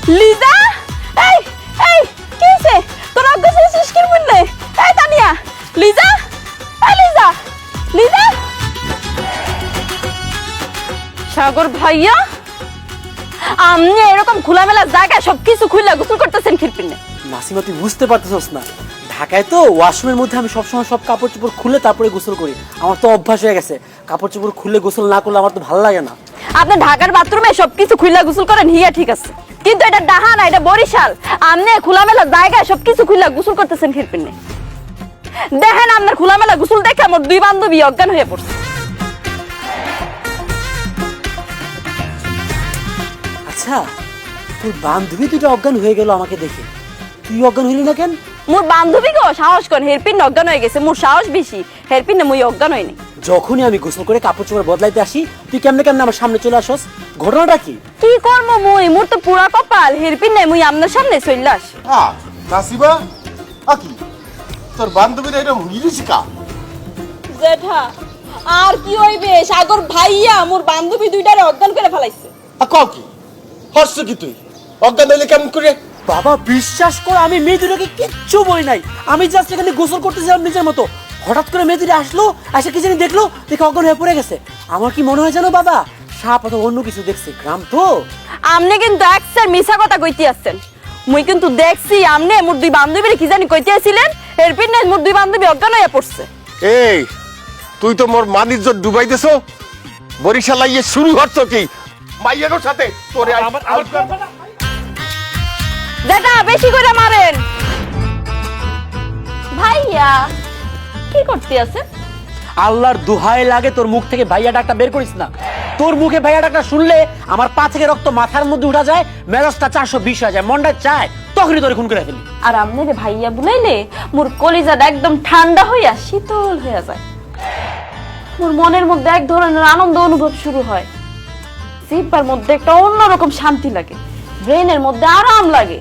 লিজা, এই এই কি হইছে? তোর অজ্ঞ শেষ কি বললে? এই তানিয়া, লিজা, এই লিজা, লিজা। সাগর ভাইয়া, আপনি এরকম খোলামেলা জায়গায় সবকিছু খুলে গোসল করতেছেন খিরপিনে? নাসিমা, তুই বুঝতে পারতেছস না, ঢাকায় তো ওয়াশরুমের মধ্যে আমি সবসময় সব কাপড় চোপড় খুলে তারপরে গোসল করি। আমার তো অভ্যাস হয়ে গেছে, কাপড় চোপড় খুলে গোসল না করলে আমার তো ভালো লাগে না। আপনি ঢাকার বাথরুমে সবকিছু খুলে গোসল করেন, হিয়া ঠিক আছে, কিন্তু এটা ডাহা না, এটা বরিশাল। আপনি খোলামেলা জায়গায় সবকিছু খুলে গোসল করতেছেন খিরপিনে। দেখেন আপনার খোলামেলা গোসল দেখে আমার দুই বান্ধবী অজ্ঞান হয়ে পড়ছে। আচ্ছা, তোর বান্ধবী দুটো অজ্ঞান হয়ে গেল আমাকে দেখে, তুই অজ্ঞান হইলি না কেন? মোর বান্ধবী গো সাহস করেন, হেরপিন অজ্ঞান হয়ে গেছে, মোর সাহস বেশি, হেরপিন মুই অজ্ঞান হইনি। যখনই আমি গোসল করে কাপড় চোপড় বদলাইতে আসি, তুই কেমনে কেমনে আমার সামনে চলে আসস, ঘটনাটা কি? কি করব মুই, মোর তো পুরা কপাল, হেরপিন মুই আপনার সামনে চলে আসি। নাসিবা, কি তোর বান্ধবীরা এরকম হিরিসিকা? জেঠা, আর কি হইবে, সাগর ভাইয়া মোর বান্ধবী দুইটারে অজ্ঞান করে ফেলাইছে। কও কি হর্ষ কি তুই অজ্ঞান হইলে কেমন করে? বাবা বিশ্বাস কর, আমি মেয়ে দুটোকে কিচ্ছু বলি নাই, আমি জাস্ট এখানে গোসল করতে যালাম নিজের মতো, হঠাৎ করে মেয়ে দুটো আসলো, এসে কি জানি দেখলো, দেখে অজ্ঞান হয়ে পড়ে গেছে। আমার কি মনে হয় জানো বাবা, সাপ অথবা অন্য কিছু দেখছে, গ্রাম তো। আমনে কিন্তু একসার মিছা কথা কইতে আসছেন, মুই কিন্তু দেখছি আমনে মোর দুই বান্ধবীরে কি জানি কইতে আসছিলেন, হেরপিন মোর দুই বান্ধবী অজ্ঞান হয়ে পড়ছে। এই তুই তো মোর মানিজ্য ডুবাইতেছ, বরিশাল আইয়ে শুরু হচ্ছ কি মাইয়ার সাথে তোরে জেঠা বেশি করে মারেন। ভাইয়া কি করতে আছেন? আল্লাহর দোহাই লাগে তোর মুখ থেকে ভাইয়া ডাকটা বের করিস না। তোর মুখে ভাইয়া ডাকটা শুনলে আমার পা থেকে রক্ত মাথার মধ্যে উঠা যায়, মেজাজটা 420 হয়ে যায়, মনটা চায় তখনই তোরে খুন করে ফেলি। আর আপনি রে ভাইয়া বুলাইলে মোর কলিজাটা একদম ঠান্ডা হইয়া শীতল হইয়া যায়, মোর মনের মধ্যে এক ধরনের আনন্দ অনুভব শুরু হয়, জিহ্বার মধ্যে একটা অন্যরকম শান্তি লাগে, ব্রেনের মধ্যে আরাম লাগে।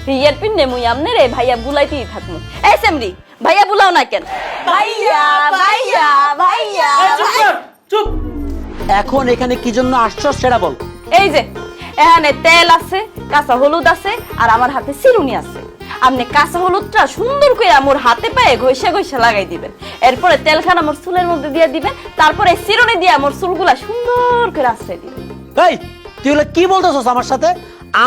রিয়ার পিন্নে মুই আমনে রে ভাইয়া বুলাইতেই থাকমু। এই সেমরি ভাইয়া বুলাও না কেন? ভাইয়া ভাইয়া ভাইয়া। চুপ, এখন এখানে কি জন্য আসছস সেটা বল। এই যে এখানে তেল আছে, কাঁচা হলুদ আছে, আর আমার হাতে চিরুনি আছে। আপনি কাঁচা হলুদটা সুন্দর করে আমার হাতে পায়ে ঘষে ঘষে লাগাই দিবেন, এরপরে তেলখানা আমার চুলের মধ্যে দিয়ে দিবেন, তারপরে চিরুনি দিয়ে আমার চুলগুলা সুন্দর করে আশ্রয় দিবেন। এই তুই হলো কি বলতেছস আমার সাথে?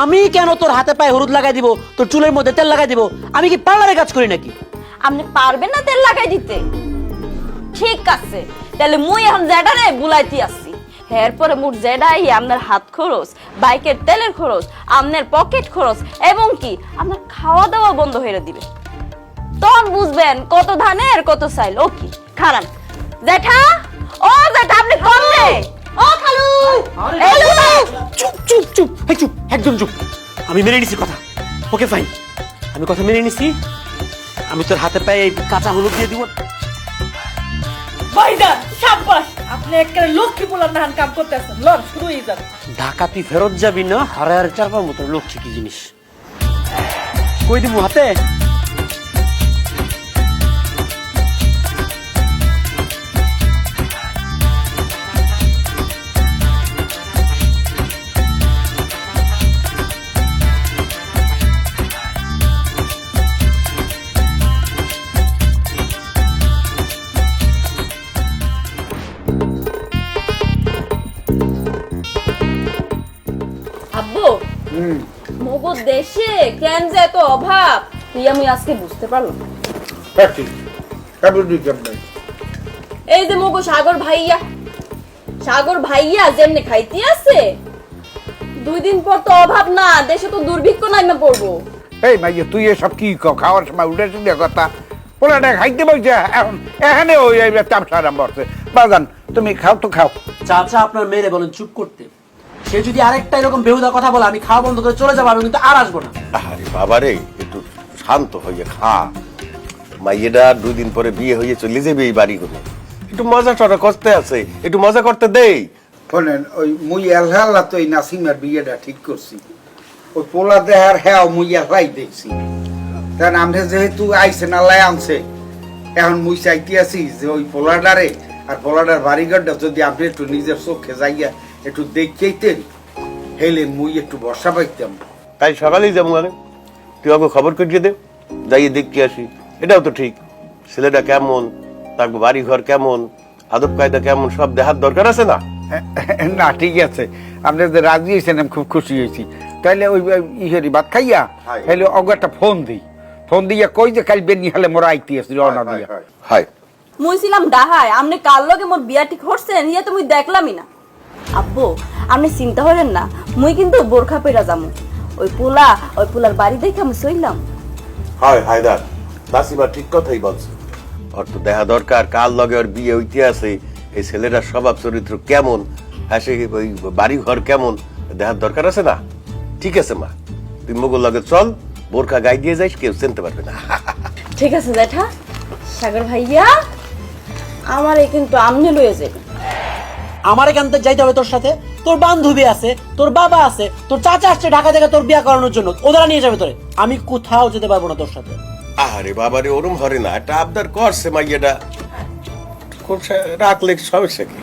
আমি কেন তোর হাতে পায়ে হলুদ লাগাই দিব, তোর চুলের মধ্যে তেল লাগাই দিব? আমি কি পার্লারে কাজ করি নাকি? আপনি পারবেন না তেল লাগাই দিতে? ঠিক আছে, তাহলে মুই এখন জেডারে বুলাইতে আসছি, এরপরে মোর জেডাই আপনার হাত খরচ, বাইকের তেলের খরচ, আপনার পকেট খরচ, এবং কি আপনার খাওয়া দাওয়া বন্ধ হয়ে দিবে। তখন বুঝবেন কত ধানের কত চাইল। ও কি খারান জেঠা, ও জেঠা আপনি করলে, ও খালু, চুপ চুপ চুপ, এই চুপ, একদম চুপ। আমি মেনে নিছি কথা, ওকে ফাইন, আমি কথা মেনে নিছি। আমি তোর হাতে পায়ে কাঁচা হলুদ দিয়ে দিব। ভাইজান শাবাশ, আপনি একেবারে লক্ষ্মী পোলার নাহান কাম করতেছেন। লন শুরু হয়ে যান। ঢাকা তুই ফেরত যাবি না, হারে হারে চারবার মতো লক্ষ্মী কি জিনিস কই দিব হাতে। আব্বু মগো দেশে কেন যে এত অভাব, তুই আমি আজকে বুঝতে পারলাম। এই যে মগো সাগর ভাইয়া, সাগর ভাইয়া যেমনি খাইতে আছে, 2 দিন পর তো অভাব না, দেশে তো দুর্ভিক্ষ নামে পড়বো। এই মাইয়া তুই এসব কি খাওয়ার সময় উঠে শুনে কথা পোলাটা খাইতে বলছে, এখন এখানে ওই চামচা আরাম পড়ছে। বাজান তুমি খাও তো খাও। চাচা আপনার মেয়েরে বলেন চুপ করতে, সে যদি আরেকটা এরকম বেহুদা কথা বলে আমি খাওয়া বন্ধ করে চলে যাবো, আমি কিন্তু আর আসবো না। আরে বাবারে একটু শান্ত হয়ে খা, মাইয়েটা 2 দিন পরে বিয়ে হয়ে চলে যাবে এই বাড়ি করে, একটু মজা টরা করতে আছে, একটু মজা করতে দেই। শোনেন ওই মুই আল্লাহ তো এই নাসিমার বিয়েটা ঠিক করছি, ওই পোলা দেহার হ্যাঁ মুই আল্লাহ দেখছি, কারণ আমরা যেহেতু আইসেন আল্লাহ আনছে, এখন মুই চাইতে আছি যে ওই পোলাডারে আর পোলাডার বাড়িঘরটা যদি আপনি একটু নিজের চোখে যাইয়া একটু দেখতেইতেন, হেলে মুই একটু ভরসা পাইতাম কাল সকালেই যাবো মানে তুই ওকে খবর করিয়ে দে, যাইয়ে দেখতে আসি। এটাও তো ঠিক, ছেলেটা কেমন, তার বাড়ি ঘর কেমন, আদব কায়দা কেমন, সব দেখার দরকার আছে না? না ঠিক আছে, আপনি যে রাজি হয়েছেন আমি খুব খুশি হয়েছি। তাহলে ওই ইহেরি ভাত খাইয়া তাহলে অগ একটা ফোন দিই, ফোন দিয়া কই যে কাল বেনি হলে মোরা আইতে আসি রওনা দিয়া। হাই মুই ছিলাম ডাহায়, আপনি কার লগে মোর বিয়া ঠিক হচ্ছেন ইয়ে তো মুই দেখলামই না। আব্বু আপনি চিন্তা করেন না, মুই কিন্তু বোরখা পেরা যামু। ওই পোলার বাড়ি দেখে আমি চইলাম। হাই হায়দার, নাসিমা ঠিক কথাই বলছে। ওর তো দেখা দরকার কার লগে ওর বিয়ে হইতে আছে, এই ছেলেটার স্বভাব চরিত্র কেমন, আসে ওই বাড়ি ঘর কেমন, দেখার দরকার আছে না? ঠিক আছে মা, তুই মোগল লগে চল, বোরখা গায়ে দিয়ে যাইস, কেউ চিনতে পারবে না। ঠিক আছে জ্যাঠা। সাগর ভাইয়া আমারে কিন্তু আমনে লয়ে যাবে। আমার এখান থেকে যাইতে হবে তোর সাথে, তোর বান্ধবী আছে, তোর বাবা আছে, তোর চাচা আসছে ঢাকা থেকে তোর বিয়া করানোর জন্য, ওরা নিয়ে যাবে তোরে। আমি কোথাও যেতে পারবো না তোর সাথে। আরে বাবারে, ওরম হরে না, একটা আবদার করছে মাইয়াটা, রাখলে সমস্যা কি?